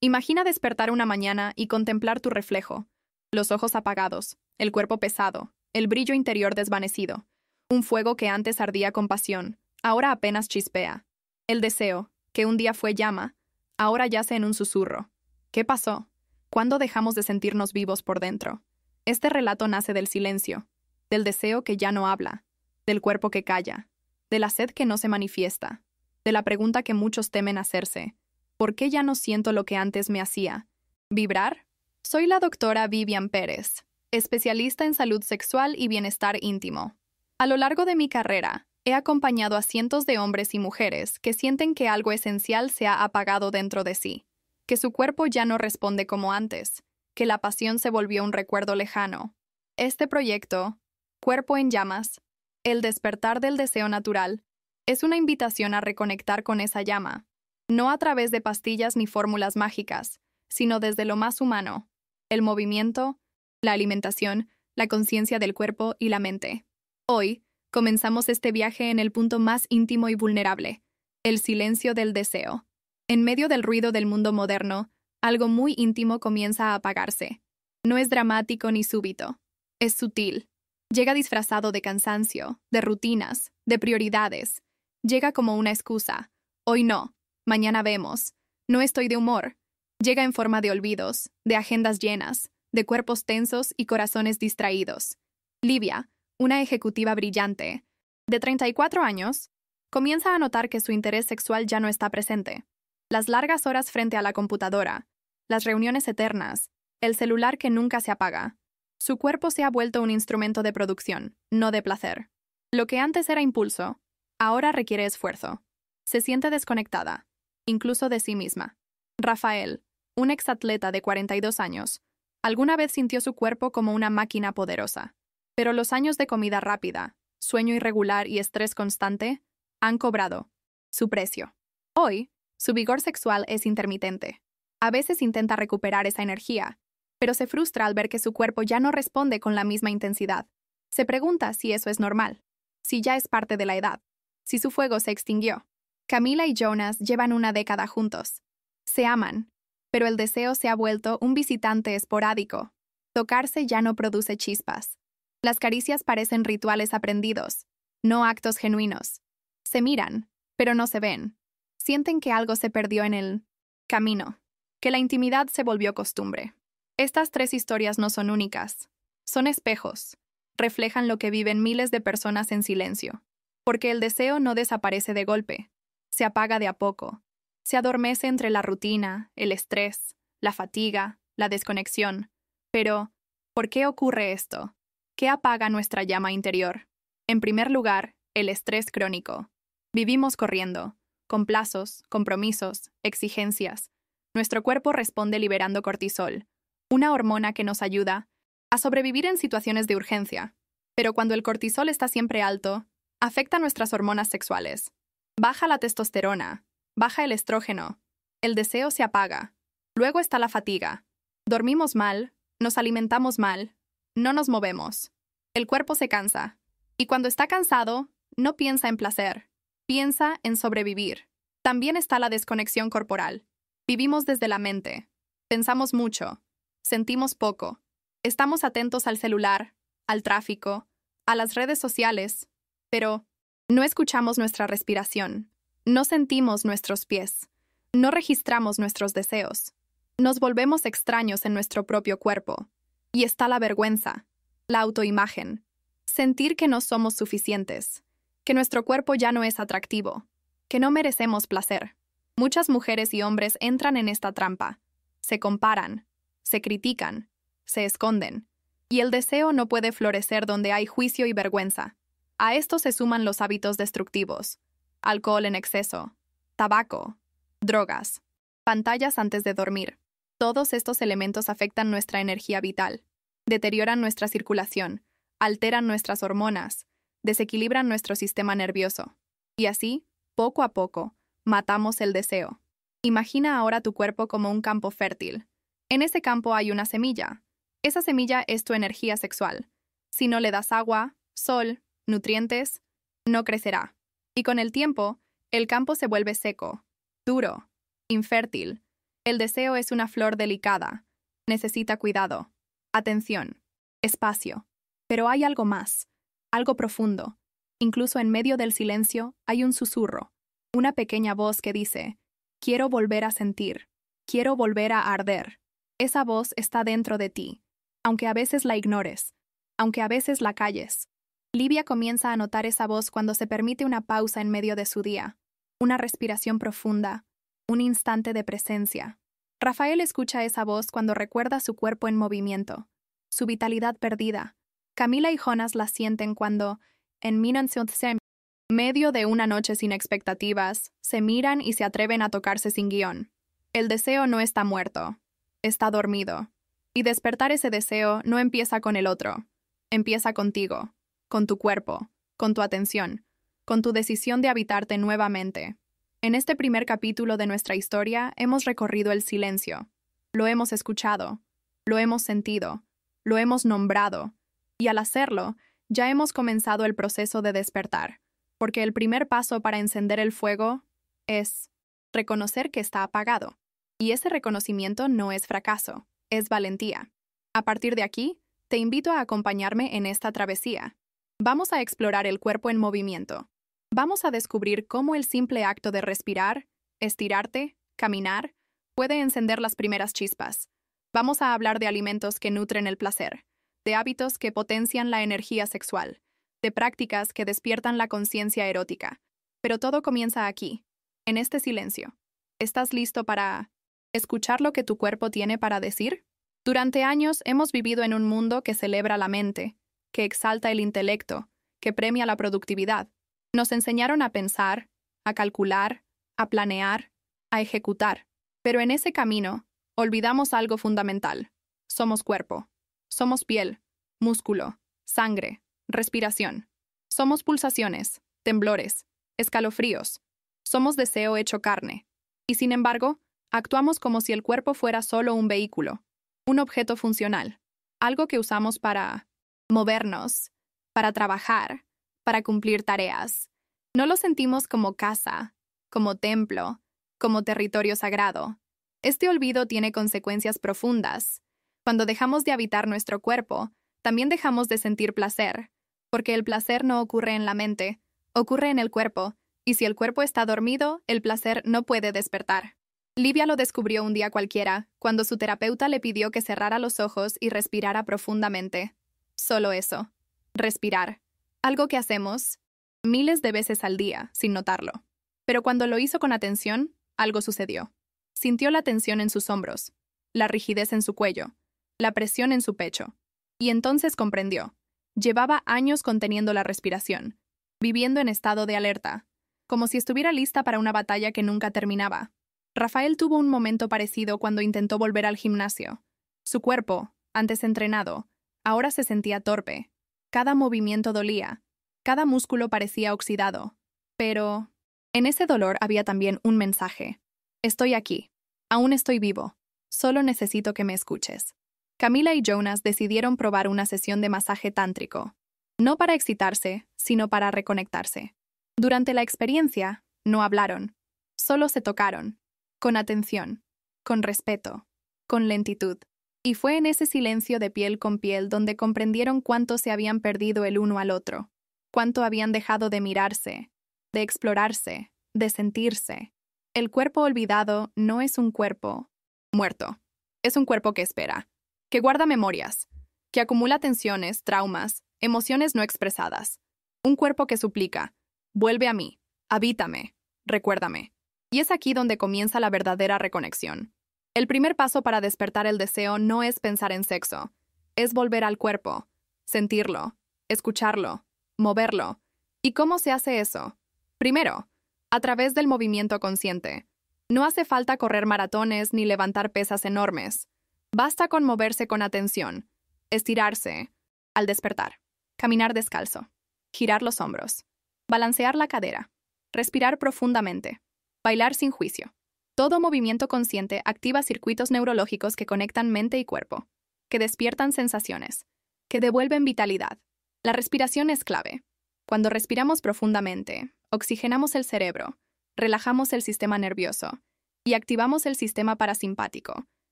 Imagina despertar una mañana y contemplar tu reflejo. Los ojos apagados, el cuerpo pesado, el brillo interior desvanecido. Un fuego que antes ardía con pasión, ahora apenas chispea. El deseo, que un día fue llama, ahora yace en un susurro. ¿Qué pasó? ¿Cuándo dejamos de sentirnos vivos por dentro? Este relato nace del silencio, del deseo que ya no habla, del cuerpo que calla, de la sed que no se manifiesta, de la pregunta que muchos temen hacerse. ¿Por qué ya no siento lo que antes me hacía? ¿Vibrar? Soy la doctora Vivian Pérez, especialista en salud sexual y bienestar íntimo. A lo largo de mi carrera, he acompañado a cientos de hombres y mujeres que sienten que algo esencial se ha apagado dentro de sí, que su cuerpo ya no responde como antes, que la pasión se volvió un recuerdo lejano. Este proyecto, Cuerpo en Llamas, el despertar del deseo natural, es una invitación a reconectar con esa llama, no a través de pastillas ni fórmulas mágicas, sino desde lo más humano, el movimiento, la alimentación, la conciencia del cuerpo y la mente. Hoy, comenzamos este viaje en el punto más íntimo y vulnerable, el silencio del deseo. En medio del ruido del mundo moderno, algo muy íntimo comienza a apagarse. No es dramático ni súbito, es sutil. Llega disfrazado de cansancio, de rutinas, de prioridades. Llega como una excusa. Hoy no, mañana vemos. No estoy de humor. Llega en forma de olvidos, de agendas llenas, de cuerpos tensos y corazones distraídos. Livia, una ejecutiva brillante, de 34 años, comienza a notar que su interés sexual ya no está presente. Las largas horas frente a la computadora, las reuniones eternas, el celular que nunca se apaga. Su cuerpo se ha vuelto un instrumento de producción, no de placer. Lo que antes era impulso, ahora requiere esfuerzo. Se siente desconectada, incluso de sí misma. Rafael, un exatleta de 42 años, alguna vez sintió su cuerpo como una máquina poderosa. Pero los años de comida rápida, sueño irregular y estrés constante han cobrado su precio. Hoy, su vigor sexual es intermitente. A veces intenta recuperar esa energía, pero se frustra al ver que su cuerpo ya no responde con la misma intensidad. Se pregunta si eso es normal, si ya es parte de la edad, si su fuego se extinguió. Camila y Jonas llevan una década juntos. Se aman, pero el deseo se ha vuelto un visitante esporádico. Tocarse ya no produce chispas. Las caricias parecen rituales aprendidos, no actos genuinos. Se miran, pero no se ven. Sienten que algo se perdió en el camino, que la intimidad se volvió costumbre. Estas tres historias no son únicas. Son espejos. Reflejan lo que viven miles de personas en silencio. Porque el deseo no desaparece de golpe. Se apaga de a poco. Se adormece entre la rutina, el estrés, la fatiga, la desconexión. Pero, ¿por qué ocurre esto? ¿Qué apaga nuestra llama interior? En primer lugar, el estrés crónico. Vivimos corriendo, con plazos, compromisos, exigencias. Nuestro cuerpo responde liberando cortisol, una hormona que nos ayuda a sobrevivir en situaciones de urgencia. Pero cuando el cortisol está siempre alto, afecta nuestras hormonas sexuales. Baja la testosterona, baja el estrógeno, el deseo se apaga. Luego está la fatiga. Dormimos mal, nos alimentamos mal, no nos movemos. El cuerpo se cansa. Y cuando está cansado, no piensa en placer, piensa en sobrevivir. También está la desconexión corporal. Vivimos desde la mente. Pensamos mucho. Sentimos poco. Estamos atentos al celular, al tráfico, a las redes sociales, pero no escuchamos nuestra respiración. No sentimos nuestros pies. No registramos nuestros deseos. Nos volvemos extraños en nuestro propio cuerpo. Y está la vergüenza, la autoimagen, sentir que no somos suficientes, que nuestro cuerpo ya no es atractivo, que no merecemos placer. Muchas mujeres y hombres entran en esta trampa. Se comparan, se critican, se esconden, y el deseo no puede florecer donde hay juicio y vergüenza. A esto se suman los hábitos destructivos: alcohol en exceso, tabaco, drogas, pantallas antes de dormir. Todos estos elementos afectan nuestra energía vital, deterioran nuestra circulación, alteran nuestras hormonas, desequilibran nuestro sistema nervioso. Y así, poco a poco, matamos el deseo. Imagina ahora tu cuerpo como un campo fértil. En ese campo hay una semilla. Esa semilla es tu energía sexual. Si no le das agua, sol, nutrientes, no crecerá. Y con el tiempo, el campo se vuelve seco, duro, infértil. El deseo es una flor delicada. Necesita cuidado, atención, espacio. Pero hay algo más, algo profundo. Incluso en medio del silencio hay un susurro, una pequeña voz que dice, quiero volver a sentir, quiero volver a arder. Esa voz está dentro de ti, aunque a veces la ignores, aunque a veces la calles. Livia comienza a notar esa voz cuando se permite una pausa en medio de su día, una respiración profunda, un instante de presencia. Rafael escucha esa voz cuando recuerda su cuerpo en movimiento, su vitalidad perdida. Camila y Jonas la sienten cuando, en medio de una noche sin expectativas, se miran y se atreven a tocarse sin guión. El deseo no está muerto, está dormido. Y despertar ese deseo no empieza con el otro, empieza contigo, con tu cuerpo, con tu atención, con tu decisión de habitarte nuevamente. En este primer capítulo de nuestra historia hemos recorrido el silencio. Lo hemos escuchado, lo hemos sentido, lo hemos nombrado, y al hacerlo, ya hemos comenzado el proceso de despertar, porque el primer paso para encender el fuego es reconocer que está apagado. Y ese reconocimiento no es fracaso, es valentía. A partir de aquí, te invito a acompañarme en esta travesía. Vamos a explorar el cuerpo en movimiento. Vamos a descubrir cómo el simple acto de respirar, estirarte, caminar, puede encender las primeras chispas. Vamos a hablar de alimentos que nutren el placer, de hábitos que potencian la energía sexual, de prácticas que despiertan la conciencia erótica. Pero todo comienza aquí, en este silencio. ¿Estás listo para escuchar lo que tu cuerpo tiene para decir? Durante años hemos vivido en un mundo que celebra la mente, que exalta el intelecto, que premia la productividad. Nos enseñaron a pensar, a calcular, a planear, a ejecutar. Pero en ese camino, olvidamos algo fundamental. Somos cuerpo. Somos piel, músculo, sangre, respiración. Somos pulsaciones, temblores, escalofríos. Somos deseo hecho carne. Y sin embargo, actuamos como si el cuerpo fuera solo un vehículo, un objeto funcional, algo que usamos para movernos, para trabajar, para cumplir tareas. No lo sentimos como casa, como templo, como territorio sagrado. Este olvido tiene consecuencias profundas. Cuando dejamos de habitar nuestro cuerpo, también dejamos de sentir placer, porque el placer no ocurre en la mente, ocurre en el cuerpo, y si el cuerpo está dormido, el placer no puede despertar. Livia lo descubrió un día cualquiera, cuando su terapeuta le pidió que cerrara los ojos y respirara profundamente. Solo eso. Respirar. Algo que hacemos miles de veces al día, sin notarlo. Pero cuando lo hizo con atención, algo sucedió. Sintió la tensión en sus hombros, la rigidez en su cuello, la presión en su pecho. Y entonces comprendió. Llevaba años conteniendo la respiración, viviendo en estado de alerta, como si estuviera lista para una batalla que nunca terminaba. Rafael tuvo un momento parecido cuando intentó volver al gimnasio. Su cuerpo, antes entrenado, ahora se sentía torpe. Cada movimiento dolía, cada músculo parecía oxidado. Pero en ese dolor había también un mensaje. Estoy aquí. Aún estoy vivo. Solo necesito que me escuches. Camila y Jonas decidieron probar una sesión de masaje tántrico. No para excitarse, sino para reconectarse. Durante la experiencia, no hablaron. Solo se tocaron. Con atención, con respeto, con lentitud. Y fue en ese silencio de piel con piel donde comprendieron cuánto se habían perdido el uno al otro, cuánto habían dejado de mirarse, de explorarse, de sentirse. El cuerpo olvidado no es un cuerpo muerto, es un cuerpo que espera, que guarda memorias, que acumula tensiones, traumas, emociones no expresadas. Un cuerpo que suplica, vuelve a mí, habítame, recuérdame. Y es aquí donde comienza la verdadera reconexión. El primer paso para despertar el deseo no es pensar en sexo, es volver al cuerpo, sentirlo, escucharlo, moverlo. ¿Y cómo se hace eso? Primero, a través del movimiento consciente. No hace falta correr maratones ni levantar pesas enormes. Basta con moverse con atención, estirarse, al despertar, caminar descalzo, girar los hombros, balancear la cadera, respirar profundamente. Bailar sin juicio. Todo movimiento consciente activa circuitos neurológicos que conectan mente y cuerpo, que despiertan sensaciones, que devuelven vitalidad. La respiración es clave. Cuando respiramos profundamente, oxigenamos el cerebro, relajamos el sistema nervioso, y activamos el sistema parasimpático,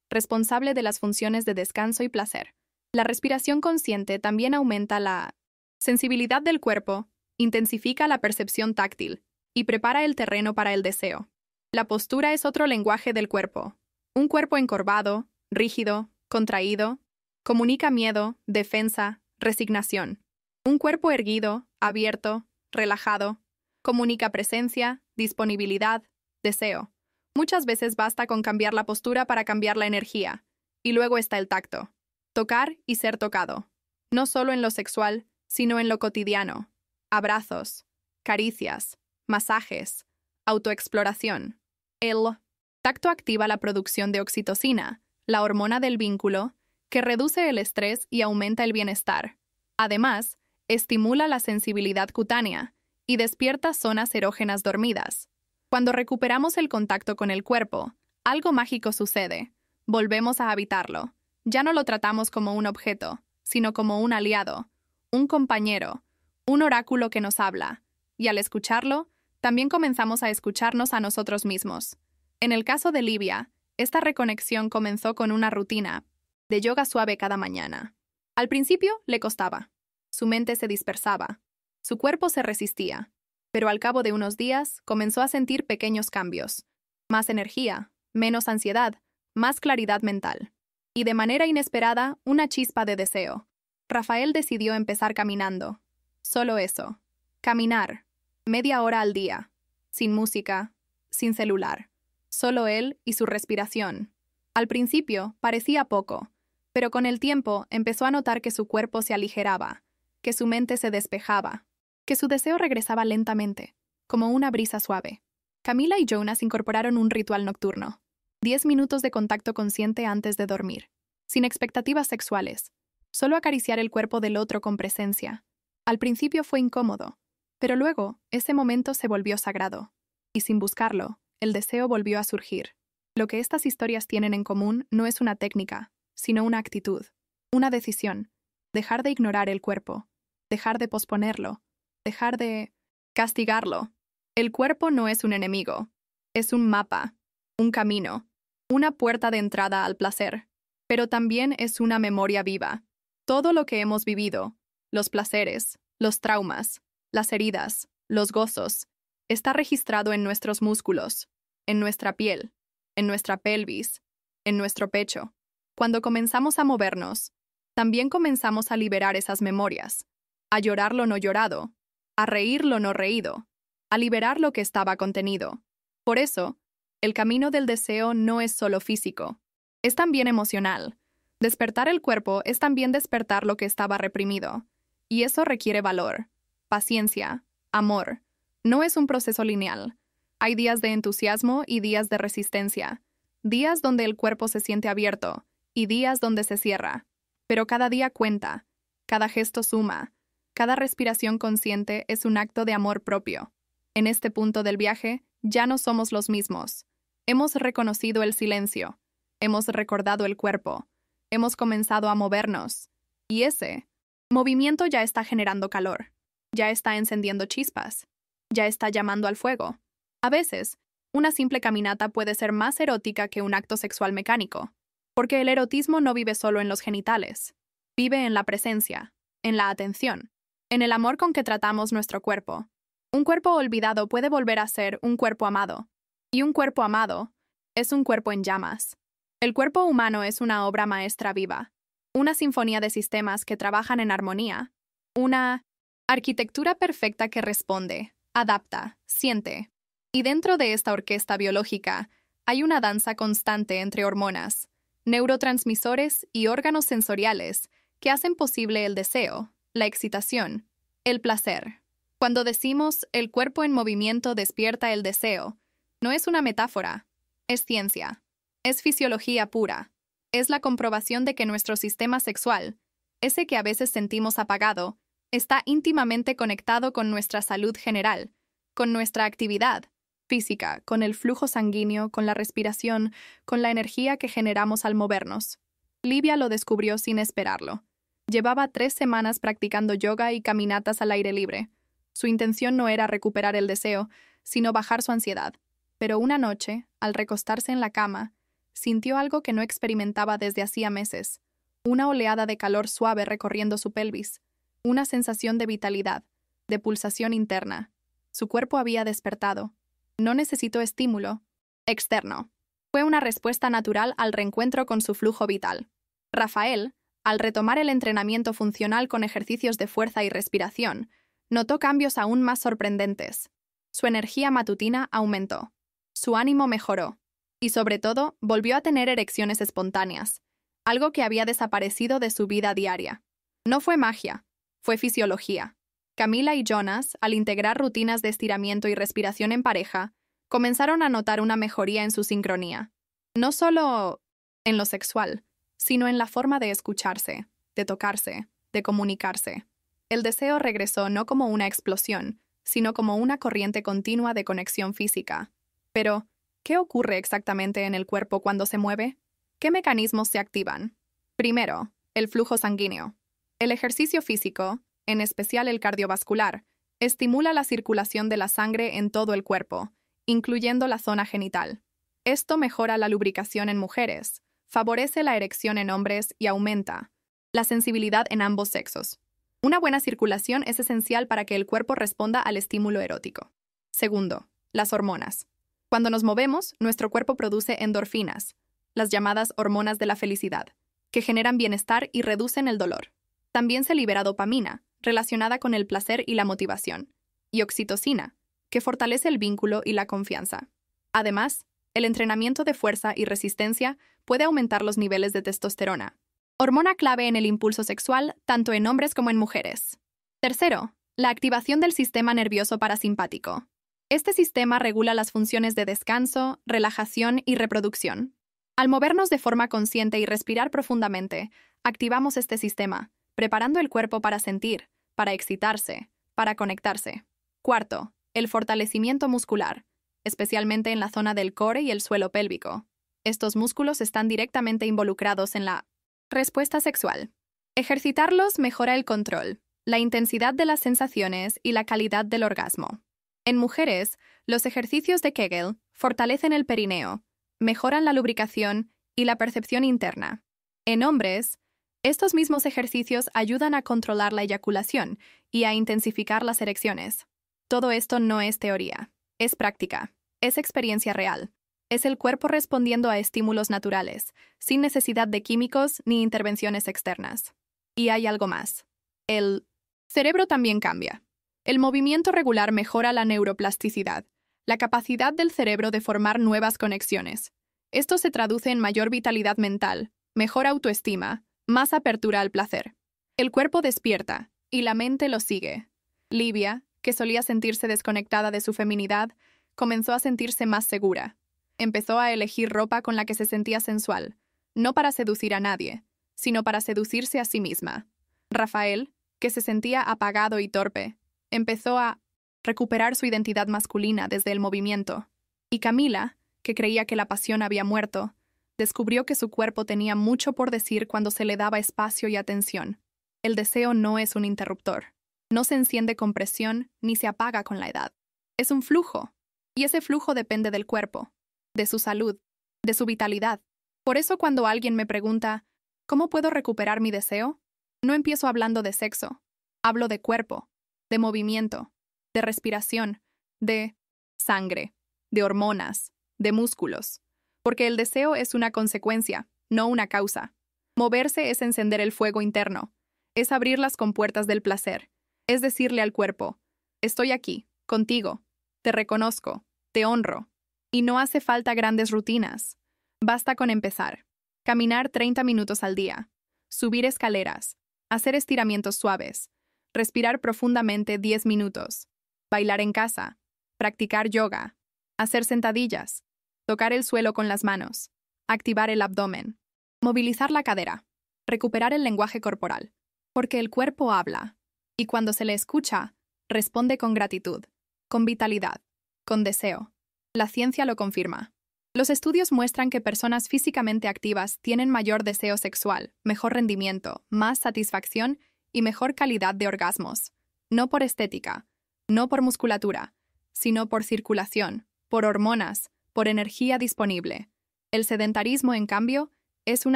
responsable de las funciones de descanso y placer. La respiración consciente también aumenta la sensibilidad del cuerpo, intensifica la percepción táctil y prepara el terreno para el deseo. La postura es otro lenguaje del cuerpo. Un cuerpo encorvado, rígido, contraído, comunica miedo, defensa, resignación. Un cuerpo erguido, abierto, relajado, comunica presencia, disponibilidad, deseo. Muchas veces basta con cambiar la postura para cambiar la energía. Y luego está el tacto. Tocar y ser tocado. No solo en lo sexual, sino en lo cotidiano. Abrazos, caricias, masajes, autoexploración. El tacto activa la producción de oxitocina, la hormona del vínculo, que reduce el estrés y aumenta el bienestar. Además, estimula la sensibilidad cutánea y despierta zonas erógenas dormidas. Cuando recuperamos el contacto con el cuerpo, algo mágico sucede. Volvemos a habitarlo. Ya no lo tratamos como un objeto, sino como un aliado, un compañero, un oráculo que nos habla. Y al escucharlo, también comenzamos a escucharnos a nosotros mismos. En el caso de Livia, esta reconexión comenzó con una rutina de yoga suave cada mañana. Al principio le costaba. Su mente se dispersaba. Su cuerpo se resistía. Pero al cabo de unos días comenzó a sentir pequeños cambios. Más energía, menos ansiedad, más claridad mental. Y de manera inesperada, una chispa de deseo. Rafael decidió empezar caminando. Solo eso. Caminar. Media hora al día. Sin música, sin celular. Solo él y su respiración. Al principio parecía poco, pero con el tiempo empezó a notar que su cuerpo se aligeraba, que su mente se despejaba, que su deseo regresaba lentamente, como una brisa suave. Camila y Jonas incorporaron un ritual nocturno. 10 minutos de contacto consciente antes de dormir. Sin expectativas sexuales. Solo acariciar el cuerpo del otro con presencia. Al principio fue incómodo, pero luego ese momento se volvió sagrado. Y sin buscarlo, el deseo volvió a surgir. Lo que estas historias tienen en común no es una técnica, sino una actitud, una decisión. Dejar de ignorar el cuerpo, dejar de posponerlo, dejar de castigarlo. El cuerpo no es un enemigo, es un mapa, un camino, una puerta de entrada al placer, pero también es una memoria viva. Todo lo que hemos vivido, los placeres, los traumas, las heridas, los gozos, está registrado en nuestros músculos, en nuestra piel, en nuestra pelvis, en nuestro pecho. Cuando comenzamos a movernos, también comenzamos a liberar esas memorias, a llorar lo no llorado, a reír lo no reído, a liberar lo que estaba contenido. Por eso, el camino del deseo no es solo físico, es también emocional. Despertar el cuerpo es también despertar lo que estaba reprimido, y eso requiere valor, paciencia, amor. No es un proceso lineal. Hay días de entusiasmo y días de resistencia, días donde el cuerpo se siente abierto y días donde se cierra. Pero cada día cuenta, cada gesto suma, cada respiración consciente es un acto de amor propio. En este punto del viaje, ya no somos los mismos. Hemos reconocido el silencio, hemos recordado el cuerpo, hemos comenzado a movernos. Y ese movimiento ya está generando calor, ya está encendiendo chispas, ya está llamando al fuego. A veces, una simple caminata puede ser más erótica que un acto sexual mecánico, porque el erotismo no vive solo en los genitales, vive en la presencia, en la atención, en el amor con que tratamos nuestro cuerpo. Un cuerpo olvidado puede volver a ser un cuerpo amado, y un cuerpo amado es un cuerpo en llamas. El cuerpo humano es una obra maestra viva, una sinfonía de sistemas que trabajan en armonía, una arquitectura perfecta que responde, adapta, siente. Y dentro de esta orquesta biológica hay una danza constante entre hormonas, neurotransmisores y órganos sensoriales que hacen posible el deseo, la excitación, el placer. Cuando decimos el cuerpo en movimiento despierta el deseo, no es una metáfora, es ciencia, es fisiología pura, es la comprobación de que nuestro sistema sexual, ese que a veces sentimos apagado, está íntimamente conectado con nuestra salud general, con nuestra actividad física, con el flujo sanguíneo, con la respiración, con la energía que generamos al movernos. Livia lo descubrió sin esperarlo. Llevaba 3 semanas practicando yoga y caminatas al aire libre. Su intención no era recuperar el deseo, sino bajar su ansiedad. Pero una noche, al recostarse en la cama, sintió algo que no experimentaba desde hacía meses, una oleada de calor suave recorriendo su pelvis, una sensación de vitalidad, de pulsación interna. Su cuerpo había despertado. No necesitó estímulo externo. Fue una respuesta natural al reencuentro con su flujo vital. Rafael, al retomar el entrenamiento funcional con ejercicios de fuerza y respiración, notó cambios aún más sorprendentes. Su energía matutina aumentó. Su ánimo mejoró. Y sobre todo, volvió a tener erecciones espontáneas, algo que había desaparecido de su vida diaria. No fue magia, fue fisiología. Camila y Jonas, al integrar rutinas de estiramiento y respiración en pareja, comenzaron a notar una mejoría en su sincronía. No solo en lo sexual, sino en la forma de escucharse, de tocarse, de comunicarse. El deseo regresó no como una explosión, sino como una corriente continua de conexión física. Pero, ¿qué ocurre exactamente en el cuerpo cuando se mueve? ¿Qué mecanismos se activan? Primero, el flujo sanguíneo. El ejercicio físico, en especial el cardiovascular, estimula la circulación de la sangre en todo el cuerpo, incluyendo la zona genital. Esto mejora la lubricación en mujeres, favorece la erección en hombres y aumenta la sensibilidad en ambos sexos. Una buena circulación es esencial para que el cuerpo responda al estímulo erótico. Segundo, las hormonas. Cuando nos movemos, nuestro cuerpo produce endorfinas, las llamadas hormonas de la felicidad, que generan bienestar y reducen el dolor. También se libera dopamina, relacionada con el placer y la motivación, y oxitocina, que fortalece el vínculo y la confianza. Además, el entrenamiento de fuerza y resistencia puede aumentar los niveles de testosterona, hormona clave en el impulso sexual tanto en hombres como en mujeres. Tercero, la activación del sistema nervioso parasimpático. Este sistema regula las funciones de descanso, relajación y reproducción. Al movernos de forma consciente y respirar profundamente, activamos este sistema, preparando el cuerpo para sentir, para excitarse, para conectarse. Cuarto, el fortalecimiento muscular, especialmente en la zona del core y el suelo pélvico. Estos músculos están directamente involucrados en la respuesta sexual. Ejercitarlos mejora el control, la intensidad de las sensaciones y la calidad del orgasmo. En mujeres, los ejercicios de Kegel fortalecen el perineo, mejoran la lubricación y la percepción interna. En hombres, estos mismos ejercicios ayudan a controlar la eyaculación y a intensificar las erecciones. Todo esto no es teoría, es práctica, es experiencia real. Es el cuerpo respondiendo a estímulos naturales, sin necesidad de químicos ni intervenciones externas. Y hay algo más. El cerebro también cambia. El movimiento regular mejora la neuroplasticidad, la capacidad del cerebro de formar nuevas conexiones. Esto se traduce en mayor vitalidad mental, mejor autoestima, más apertura al placer. El cuerpo despierta, y la mente lo sigue. Livia, que solía sentirse desconectada de su feminidad, comenzó a sentirse más segura. Empezó a elegir ropa con la que se sentía sensual, no para seducir a nadie, sino para seducirse a sí misma. Rafael, que se sentía apagado y torpe, empezó a recuperar su identidad masculina desde el movimiento. Y Camila, que creía que la pasión había muerto, descubrió que su cuerpo tenía mucho por decir cuando se le daba espacio y atención. El deseo no es un interruptor. No se enciende con presión ni se apaga con la edad. Es un flujo, y ese flujo depende del cuerpo, de su salud, de su vitalidad. Por eso cuando alguien me pregunta, ¿cómo puedo recuperar mi deseo? No empiezo hablando de sexo. Hablo de cuerpo, de movimiento, de respiración, de sangre, de hormonas, de músculos. Porque el deseo es una consecuencia, no una causa. Moverse es encender el fuego interno, es abrir las compuertas del placer, es decirle al cuerpo, estoy aquí, contigo, te reconozco, te honro. Y no hace falta grandes rutinas. Basta con empezar. Caminar 30 minutos al día, subir escaleras, hacer estiramientos suaves, respirar profundamente 10 minutos, bailar en casa, practicar yoga, hacer sentadillas, tocar el suelo con las manos, activar el abdomen, movilizar la cadera, recuperar el lenguaje corporal. Porque el cuerpo habla, y cuando se le escucha, responde con gratitud, con vitalidad, con deseo. La ciencia lo confirma. Los estudios muestran que personas físicamente activas tienen mayor deseo sexual, mejor rendimiento, más satisfacción y mejor calidad de orgasmos. No por estética, no por musculatura, sino por circulación, por hormonas, por energía disponible. El sedentarismo, en cambio, es un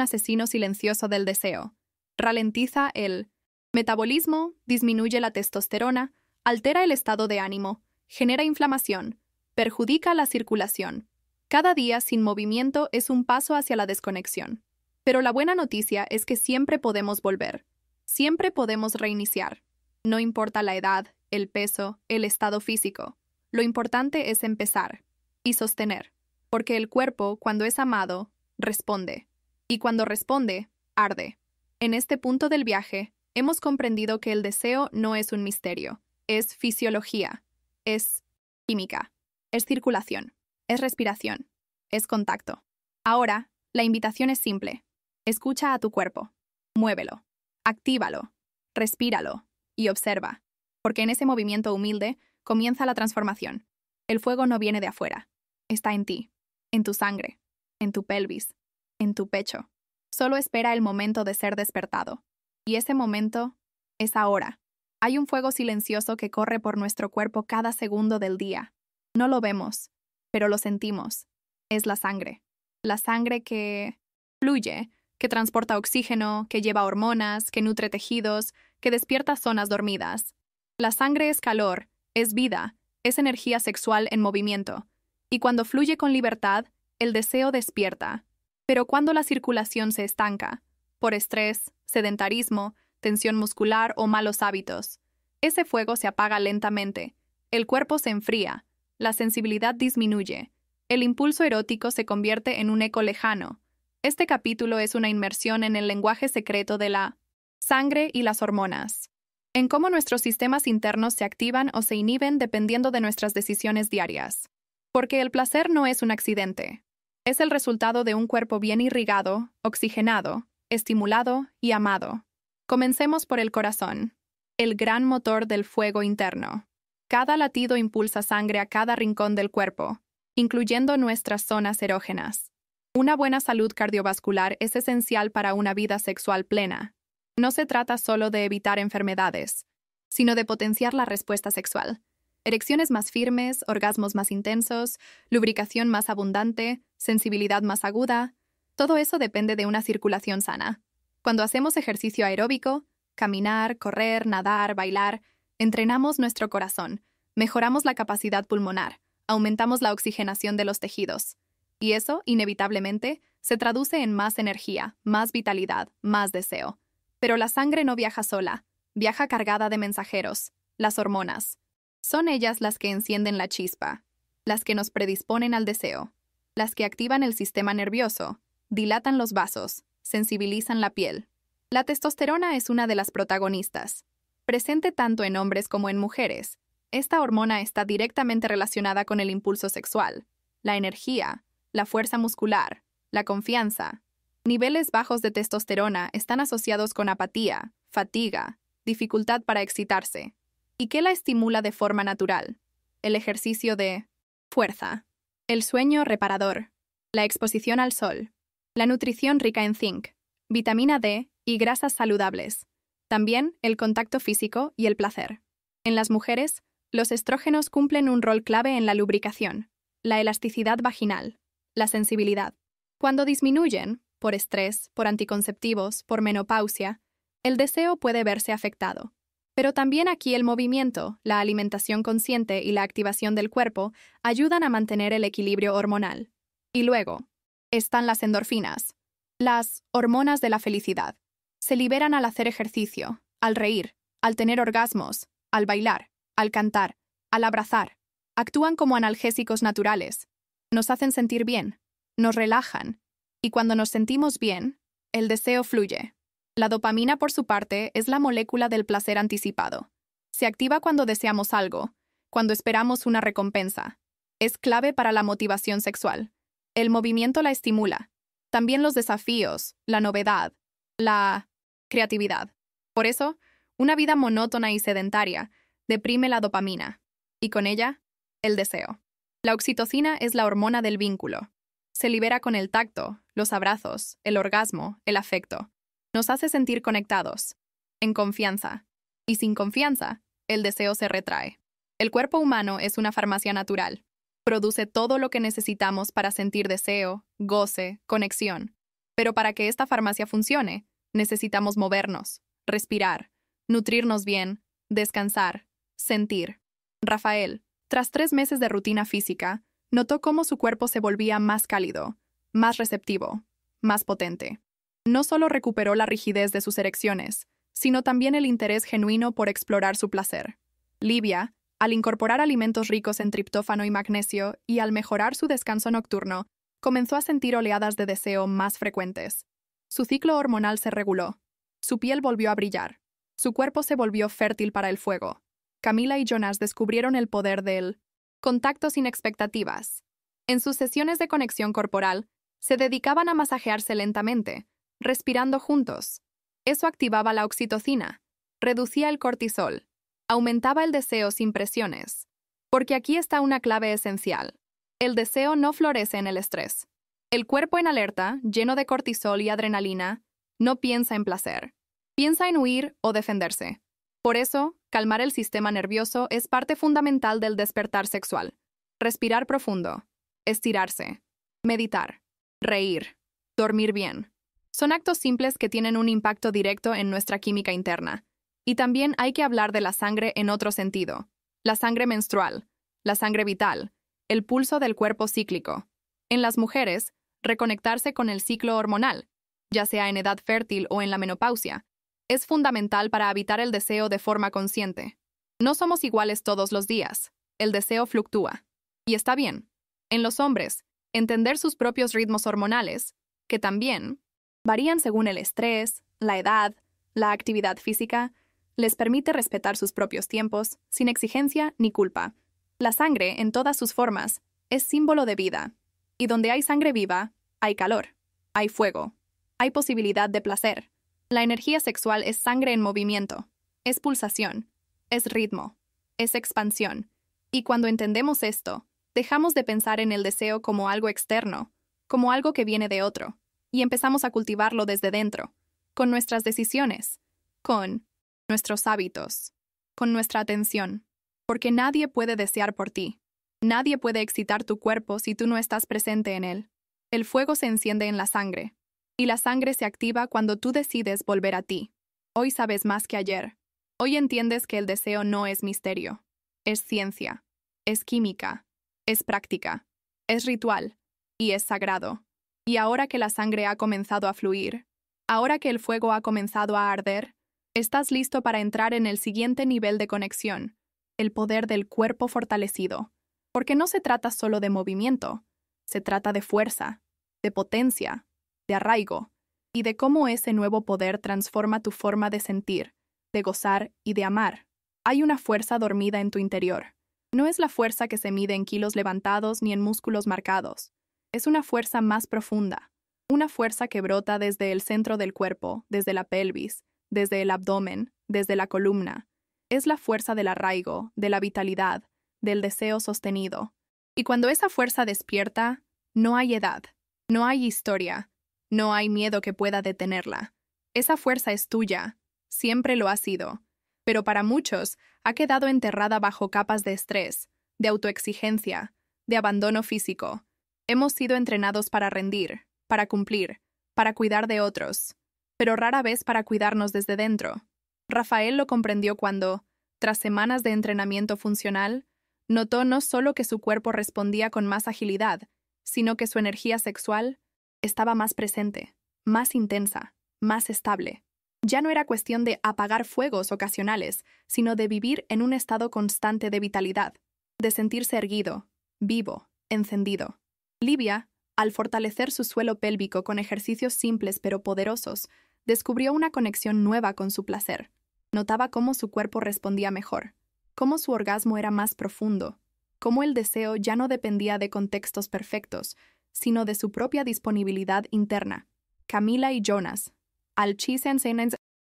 asesino silencioso del deseo. Ralentiza el metabolismo, disminuye la testosterona, altera el estado de ánimo, genera inflamación, perjudica la circulación. Cada día sin movimiento es un paso hacia la desconexión. Pero la buena noticia es que siempre podemos volver. Siempre podemos reiniciar. No importa la edad, el peso, el estado físico. Lo importante es empezar y sostener. Porque el cuerpo, cuando es amado, responde. Y cuando responde, arde. En este punto del viaje, hemos comprendido que el deseo no es un misterio. Es fisiología. Es química. Es circulación. Es respiración. Es contacto. Ahora, la invitación es simple. Escucha a tu cuerpo. Muévelo. Actívalo. Respíralo. Y observa. Porque en ese movimiento humilde comienza la transformación. El fuego no viene de afuera. Está en ti. En tu sangre. En tu pelvis. En tu pecho. Solo espera el momento de ser despertado. Y ese momento es ahora. Hay un fuego silencioso que corre por nuestro cuerpo cada segundo del día. No lo vemos, pero lo sentimos. Es la sangre. La sangre que fluye, que transporta oxígeno, que lleva hormonas, que nutre tejidos, que despierta zonas dormidas. La sangre es calor, es vida, es energía sexual en movimiento. Y cuando fluye con libertad, el deseo despierta. Pero cuando la circulación se estanca, por estrés, sedentarismo, tensión muscular o malos hábitos, ese fuego se apaga lentamente, el cuerpo se enfría, la sensibilidad disminuye, el impulso erótico se convierte en un eco lejano. Este capítulo es una inmersión en el lenguaje secreto de la sangre y las hormonas, en cómo nuestros sistemas internos se activan o se inhiben dependiendo de nuestras decisiones diarias. Porque el placer no es un accidente. Es el resultado de un cuerpo bien irrigado, oxigenado, estimulado y amado. Comencemos por el corazón, el gran motor del fuego interno. Cada latido impulsa sangre a cada rincón del cuerpo, incluyendo nuestras zonas erógenas. Una buena salud cardiovascular es esencial para una vida sexual plena. No se trata solo de evitar enfermedades, sino de potenciar la respuesta sexual. Erecciones más firmes, orgasmos más intensos, lubricación más abundante, sensibilidad más aguda. Todo eso depende de una circulación sana. Cuando hacemos ejercicio aeróbico, caminar, correr, nadar, bailar, entrenamos nuestro corazón, mejoramos la capacidad pulmonar, aumentamos la oxigenación de los tejidos. Y eso, inevitablemente, se traduce en más energía, más vitalidad, más deseo. Pero la sangre no viaja sola, viaja cargada de mensajeros, las hormonas. Son ellas las que encienden la chispa, las que nos predisponen al deseo, las que activan el sistema nervioso, dilatan los vasos, sensibilizan la piel. La testosterona es una de las protagonistas. Presente tanto en hombres como en mujeres, esta hormona está directamente relacionada con el impulso sexual, la energía, la fuerza muscular, la confianza. Niveles bajos de testosterona están asociados con apatía, fatiga, dificultad para excitarse. ¿Y qué la estimula de forma natural? El ejercicio de fuerza, el sueño reparador, la exposición al sol, la nutrición rica en zinc, vitamina D y grasas saludables. También el contacto físico y el placer. En las mujeres, los estrógenos cumplen un rol clave en la lubricación, la elasticidad vaginal, la sensibilidad. Cuando disminuyen, por estrés, por anticonceptivos, por menopausia, el deseo puede verse afectado. Pero también aquí el movimiento, la alimentación consciente y la activación del cuerpo ayudan a mantener el equilibrio hormonal. Y luego, están las endorfinas, las hormonas de la felicidad. Se liberan al hacer ejercicio, al reír, al tener orgasmos, al bailar, al cantar, al abrazar. Actúan como analgésicos naturales. Nos hacen sentir bien, nos relajan. Y cuando nos sentimos bien, el deseo fluye. La dopamina, por su parte, es la molécula del placer anticipado. Se activa cuando deseamos algo, cuando esperamos una recompensa. Es clave para la motivación sexual. El movimiento la estimula. También los desafíos, la novedad, la creatividad. Por eso, una vida monótona y sedentaria deprime la dopamina, y con ella, el deseo. La oxitocina es la hormona del vínculo. Se libera con el tacto, los abrazos, el orgasmo, el afecto. Nos hace sentir conectados, en confianza. Y sin confianza, el deseo se retrae. El cuerpo humano es una farmacia natural. Produce todo lo que necesitamos para sentir deseo, goce, conexión. Pero para que esta farmacia funcione, necesitamos movernos, respirar, nutrirnos bien, descansar, sentir. Rafael, tras 3 meses de rutina física, notó cómo su cuerpo se volvía más cálido, más receptivo, más potente. No solo recuperó la rigidez de sus erecciones, sino también el interés genuino por explorar su placer. Livia, al incorporar alimentos ricos en triptófano y magnesio y al mejorar su descanso nocturno, comenzó a sentir oleadas de deseo más frecuentes. Su ciclo hormonal se reguló. Su piel volvió a brillar. Su cuerpo se volvió fértil para el fuego. Camila y Jonas descubrieron el poder del contacto sin expectativas. En sus sesiones de conexión corporal, se dedicaban a masajearse lentamente, respirando juntos. Eso activaba la oxitocina, reducía el cortisol, aumentaba el deseo sin presiones. Porque aquí está una clave esencial. El deseo no florece en el estrés. El cuerpo en alerta, lleno de cortisol y adrenalina, no piensa en placer. Piensa en huir o defenderse. Por eso, calmar el sistema nervioso es parte fundamental del despertar sexual. Respirar profundo, estirarse, meditar, reír, dormir bien. Son actos simples que tienen un impacto directo en nuestra química interna. Y también hay que hablar de la sangre en otro sentido. La sangre menstrual, la sangre vital, el pulso del cuerpo cíclico. En las mujeres, reconectarse con el ciclo hormonal, ya sea en edad fértil o en la menopausia, es fundamental para evitar el deseo de forma consciente. No somos iguales todos los días. El deseo fluctúa. Y está bien. En los hombres, entender sus propios ritmos hormonales, que también varían según el estrés, la edad, la actividad física, les permite respetar sus propios tiempos, sin exigencia ni culpa. La sangre, en todas sus formas, es símbolo de vida. Y donde hay sangre viva, hay calor, hay fuego, hay posibilidad de placer. La energía sexual es sangre en movimiento, es pulsación, es ritmo, es expansión. Y cuando entendemos esto, dejamos de pensar en el deseo como algo externo, como algo que viene de otro, y empezamos a cultivarlo desde dentro, con nuestras decisiones, con nuestros hábitos, con nuestra atención. Porque nadie puede desear por ti. Nadie puede excitar tu cuerpo si tú no estás presente en él. El fuego se enciende en la sangre. Y la sangre se activa cuando tú decides volver a ti. Hoy sabes más que ayer. Hoy entiendes que el deseo no es misterio. Es ciencia. Es química. Es práctica. Es ritual. Y es sagrado. Y ahora que la sangre ha comenzado a fluir, ahora que el fuego ha comenzado a arder, estás listo para entrar en el siguiente nivel de conexión. El poder del cuerpo fortalecido. Porque no se trata solo de movimiento. Se trata de fuerza, de potencia, de arraigo, y de cómo ese nuevo poder transforma tu forma de sentir, de gozar y de amar. Hay una fuerza dormida en tu interior. No es la fuerza que se mide en kilos levantados ni en músculos marcados. Es una fuerza más profunda. Una fuerza que brota desde el centro del cuerpo, desde la pelvis, desde el abdomen, desde la columna. Es la fuerza del arraigo, de la vitalidad, del deseo sostenido. Y cuando esa fuerza despierta, no hay edad, no hay historia, no hay miedo que pueda detenerla. Esa fuerza es tuya, siempre lo ha sido, pero para muchos ha quedado enterrada bajo capas de estrés, de autoexigencia, de abandono físico. Hemos sido entrenados para rendir, para cumplir, para cuidar de otros, pero rara vez para cuidarnos desde dentro. Rafael lo comprendió cuando, tras semanas de entrenamiento funcional, notó no solo que su cuerpo respondía con más agilidad, sino que su energía sexual estaba más presente, más intensa, más estable. Ya no era cuestión de apagar fuegos ocasionales, sino de vivir en un estado constante de vitalidad, de sentirse erguido, vivo, encendido. Livia, al fortalecer su suelo pélvico con ejercicios simples pero poderosos, descubrió una conexión nueva con su placer. Notaba cómo su cuerpo respondía mejor, cómo su orgasmo era más profundo, cómo el deseo ya no dependía de contextos perfectos, sino de su propia disponibilidad interna. Camila y Jonas, al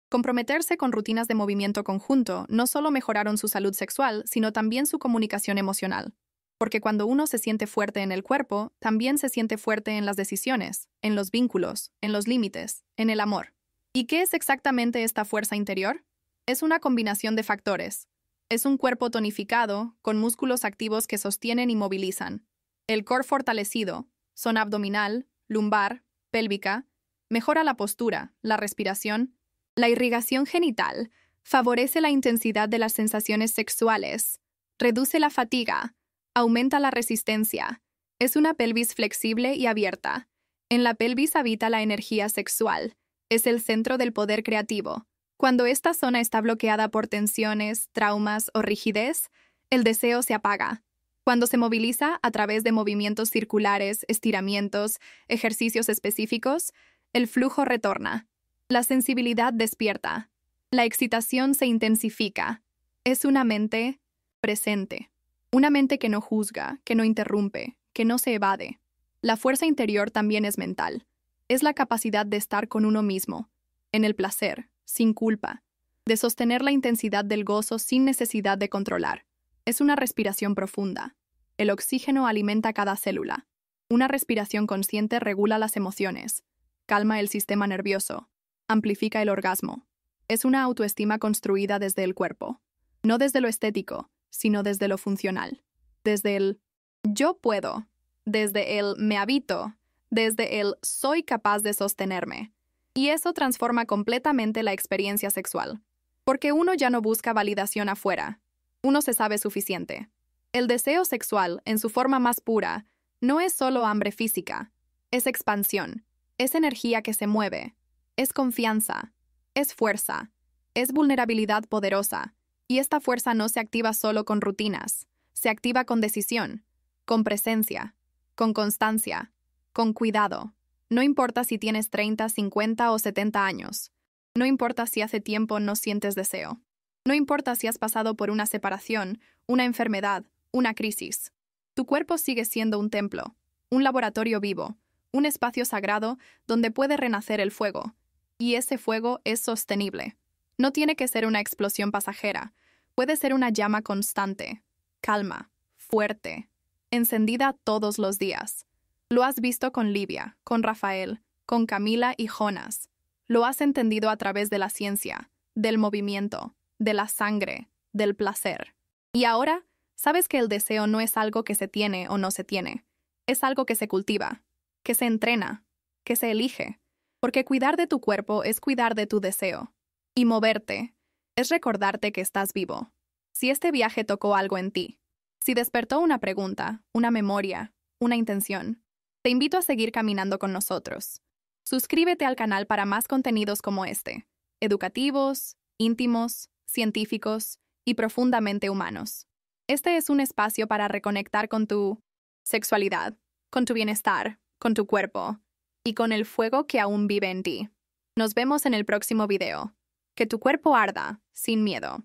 comprometerse con rutinas de movimiento conjunto, no solo mejoraron su salud sexual, sino también su comunicación emocional. Porque cuando uno se siente fuerte en el cuerpo, también se siente fuerte en las decisiones, en los vínculos, en los límites, en el amor. ¿Y qué es exactamente esta fuerza interior? Es una combinación de factores. Es un cuerpo tonificado, con músculos activos que sostienen y movilizan. El core fortalecido, zona abdominal, lumbar, pélvica, mejora la postura, la respiración. La irrigación genital favorece la intensidad de las sensaciones sexuales, reduce la fatiga, aumenta la resistencia. Es una pelvis flexible y abierta. En la pelvis habita la energía sexual. Es el centro del poder creativo. Cuando esta zona está bloqueada por tensiones, traumas o rigidez, el deseo se apaga. Cuando se moviliza a través de movimientos circulares, estiramientos, ejercicios específicos, el flujo retorna. La sensibilidad despierta. La excitación se intensifica. Es una mente presente. Una mente que no juzga, que no interrumpe, que no se evade. La fuerza interior también es mental. Es la capacidad de estar con uno mismo, en el placer, sin culpa, de sostener la intensidad del gozo sin necesidad de controlar. Es una respiración profunda. El oxígeno alimenta cada célula. Una respiración consciente regula las emociones, calma el sistema nervioso, amplifica el orgasmo. Es una autoestima construida desde el cuerpo, no desde lo estético, sino desde lo funcional. Desde el yo puedo, desde el me habito, desde el soy capaz de sostenerme. Y eso transforma completamente la experiencia sexual. Porque uno ya no busca validación afuera. Uno se sabe suficiente. El deseo sexual, en su forma más pura, no es solo hambre física. Es expansión. Es energía que se mueve. Es confianza. Es fuerza. Es vulnerabilidad poderosa. Y esta fuerza no se activa solo con rutinas. Se activa con decisión, con presencia, con constancia, con cuidado. No importa si tienes 30, 50 o 70 años. No importa si hace tiempo no sientes deseo. No importa si has pasado por una separación, una enfermedad, una crisis. Tu cuerpo sigue siendo un templo, un laboratorio vivo, un espacio sagrado donde puede renacer el fuego. Y ese fuego es sostenible. No tiene que ser una explosión pasajera. Puede ser una llama constante, calma, fuerte, encendida todos los días. Lo has visto con Livia, con Rafael, con Camila y Jonas. Lo has entendido a través de la ciencia, del movimiento, de la sangre, del placer. Y ahora, sabes que el deseo no es algo que se tiene o no se tiene. Es algo que se cultiva, que se entrena, que se elige. Porque cuidar de tu cuerpo es cuidar de tu deseo. Y moverte es recordarte que estás vivo. Si este viaje tocó algo en ti, si despertó una pregunta, una memoria, una intención, te invito a seguir caminando con nosotros. Suscríbete al canal para más contenidos como este, educativos, íntimos, científicos y profundamente humanos. Este es un espacio para reconectar con tu sexualidad, con tu bienestar, con tu cuerpo y con el fuego que aún vive en ti. Nos vemos en el próximo video. Que tu cuerpo arda, sin miedo.